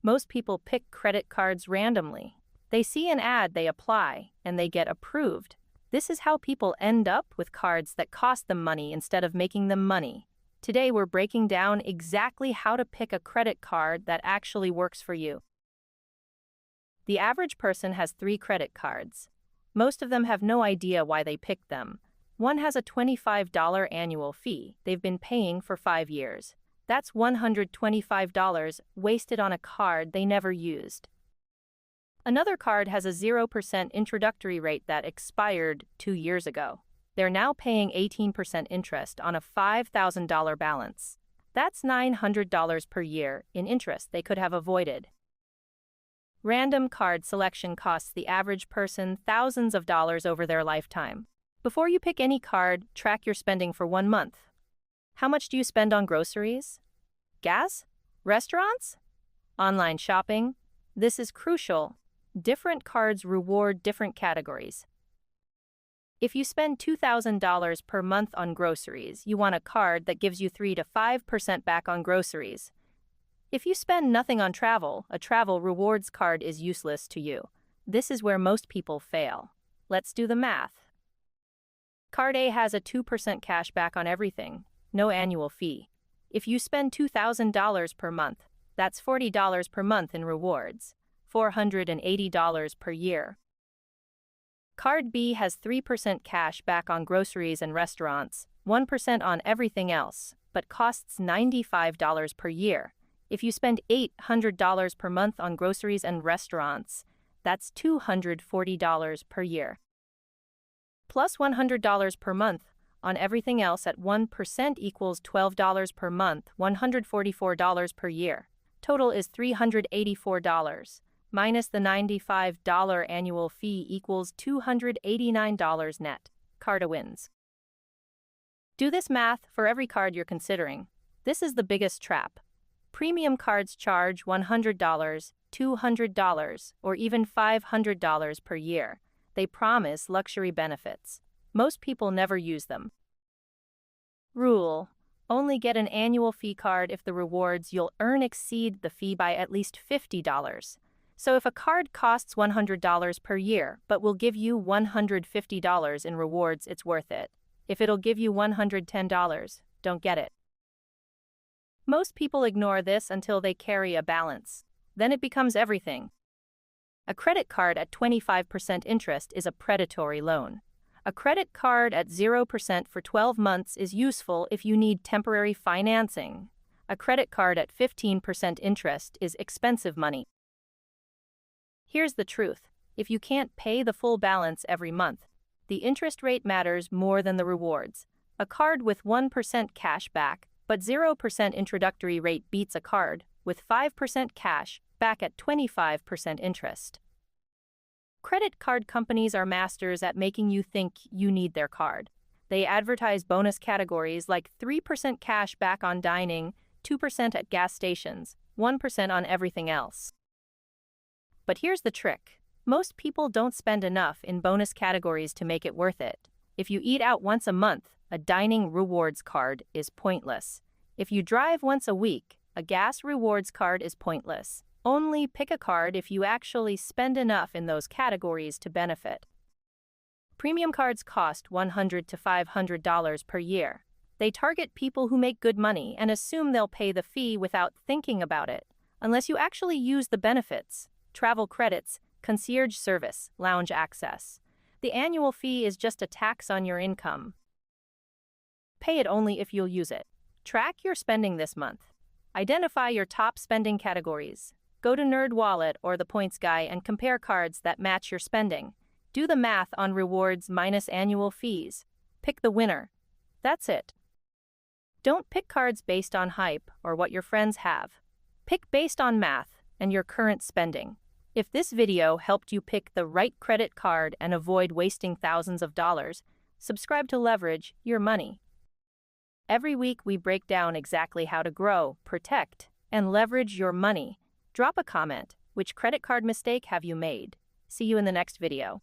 Most people pick credit cards randomly. They see an ad, they apply, and they get approved. This is how people end up with cards that cost them money instead of making them money. Today we're breaking down exactly how to pick a credit card that actually works for you. The average person has 3 credit cards. Most of them have no idea why they picked them. One has a $25 annual fee they've been paying for 5 years. That's $125 wasted on a card they never used. Another card has a 0% introductory rate that expired 2 years ago. They're now paying 18% interest on a $5,000 balance. That's $900 per year in interest they could have avoided. Random card selection costs the average person thousands of dollars over their lifetime. Before you pick any card, track your spending for 1 month. How much do you spend on groceries? Gas? Restaurants? Online shopping? This is crucial. Different cards reward different categories. If you spend $2,000 per month on groceries, you want a card that gives you 3 to 5% back on groceries. If you spend nothing on travel, a travel rewards card is useless to you. This is where most people fail. Let's do the math. Card A has a 2% cash back on everything, no annual fee. If you spend $2,000 per month, that's $40 per month in rewards, $480 per year. Card B has 3% cash back on groceries and restaurants, 1% on everything else, but costs $95 per year. If you spend $800 per month on groceries and restaurants, that's $240 per year. Plus $100 per month on everything else at 1% equals $12 per month, $144 per year. Total is $384. Minus the $95 annual fee equals $289 net. Card A wins. Do this math for every card you're considering. This is the biggest trap. Premium cards charge $100, $200, or even $500 per year. They promise luxury benefits. Most people never use them. Rule: only get an annual fee card if the rewards you'll earn exceed the fee by at least $50. So if a card costs $100 per year but will give you $150 in rewards, it's worth it. If it'll give you $110, don't get it. Most people ignore this until they carry a balance. Then it becomes everything. A credit card at 25% interest is a predatory loan. A credit card at 0% for 12 months is useful if you need temporary financing. A credit card at 15% interest is expensive money. Here's the truth. If you can't pay the full balance every month, the interest rate matters more than the rewards. A card with 1% cash back but 0% introductory rate beats a card with 5% cash back at 25% interest. Credit card companies are masters at making you think you need their card. They advertise bonus categories like 3% cash back on dining, 2% at gas stations, 1% on everything else. But here's the trick. Most people don't spend enough in bonus categories to make it worth it. If you eat out once a month, a dining rewards card is pointless. If you drive once a week, a gas rewards card is pointless. Only pick a card if you actually spend enough in those categories to benefit. Premium cards cost $100 to $500 per year. They target people who make good money and assume they'll pay the fee without thinking about it, unless you actually use the benefits: travel credits, concierge service, lounge access. The annual fee is just a tax on your income. Pay it only if you'll use it. Track your spending this month. Identify your top spending categories. Go to NerdWallet or the Points Guy and compare cards that match your spending. Do the math on rewards minus annual fees. Pick the winner. That's it. Don't pick cards based on hype or what your friends have. Pick based on math and your current spending. If this video helped you pick the right credit card and avoid wasting thousands of dollars, subscribe to Leverage Your Money. Every week we break down exactly how to grow, protect, and leverage your money. Drop a comment. Which credit card mistake have you made? See you in the next video.